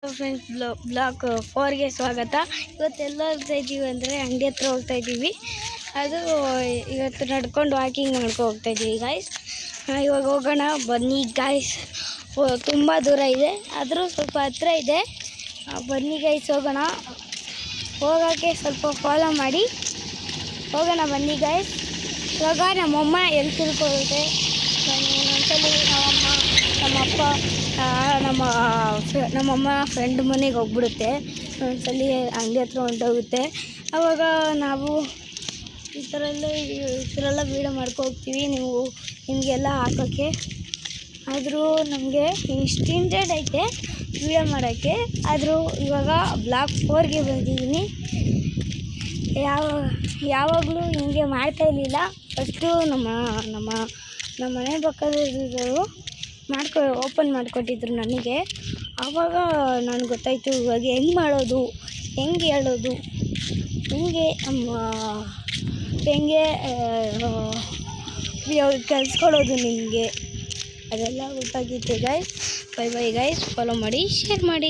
Friends block 4ಗೆ ಸ್ವಾಗತ. ಇವತ್ತೆಲ್ಲ ಹೋಗ್ತಾ ಇದ್ದೀವಿ ಅಂದರೆ ಅಂಗಡಿ ಹತ್ರ ಹೋಗ್ತಾ ಇದ್ದೀವಿ. ಅದು ಇವತ್ತು ನಡ್ಕೊಂಡು ವಾಕಿಂಗ್ ಮಾಡ್ಕೊಂಡು ಹೋಗ್ತಾ ಇದ್ದೀವಿ ಗಾಯ್ಸ್. ಇವಾಗ ಹೋಗೋಣ ಬನ್ನಿ ಗಾಯ್ಸ್. ತುಂಬ ದೂರ ಇದೆ, ಆದರೂ ಸ್ವಲ್ಪ ಹತ್ರ ಇದೆ. ಬನ್ನಿ ಗಾಯ್ಸ್ ಹೋಗೋಣ. ಹೋಗೋಕ್ಕೆ ಸ್ವಲ್ಪ ಫಾಲೋ ಮಾಡಿ ಹೋಗೋಣ ಬನ್ನಿ ಗಾಯ್ಸ್. ಇವಾಗ ನಮ್ಮಮ್ಮ ಎಲ್ಲಿ ತಿಳ್ಕೊಳ್ಳುತ್ತೆ, ಒಂದ್ಸಲಿ ನಮ್ಮಪ್ಪ ನಮ್ಮಮ್ಮ ಫ್ರೆಂಡ್ ಮನೆಗೆ ಹೋಗ್ಬಿಡುತ್ತೆ, ಒಂದ್ಸಲಿ ಅಂಗಡಿ ಹತ್ರ ಹೊಂಟೋಗುತ್ತೆ. ಆವಾಗ ನಾವು ಈ ಥರ ಎಲ್ಲ ವೀಡಿಯೋ ಹೋಗ್ತೀವಿ ನಿಮಗೆಲ್ಲ ಹಾಕೋಕ್ಕೆ. ಆದರೂ ನಮಗೆ ಇನ್ಸ್ಟೆಂಟೆಡ್ ಐತೆ ವೀಡಿಯೋ ಮಾಡೋಕ್ಕೆ. ಆದರೂ ಇವಾಗ ಬ್ಲಾಕ್ 4ಗೆ ಬಂದಿದ್ದೀನಿ. ಯಾವಾಗಲೂ ಹಿಂಗೆ ಮಾಡ್ತಾಯಿರಲಿಲ್ಲ. ಫಸ್ಟು ನಮ್ಮ ಮನೆ ಪಕ್ಕದವರು ಓಪನ್ ಮಾಡಿಕೊಟ್ಟಿದ್ರು ನನಗೆ. ಆವಾಗ ನನಗೆ ಗೊತ್ತಾಯಿತು ಇವಾಗ ಹೆಂಗೆ ಮಾಡೋದು, ಹೆಂಗೆ ಹೇಳೋದು, ಹೆಂಗೆ ಕಲಿಸ್ಕೊಡೋದು ನಿಮಗೆ, ಅದೆಲ್ಲ ಗೊತ್ತಾಗಿತ್ತು ಗೈಸ್. ಬೈ ಗೈಸ್, ಫಾಲೋ ಮಾಡಿ, ಶೇರ್ ಮಾಡಿ.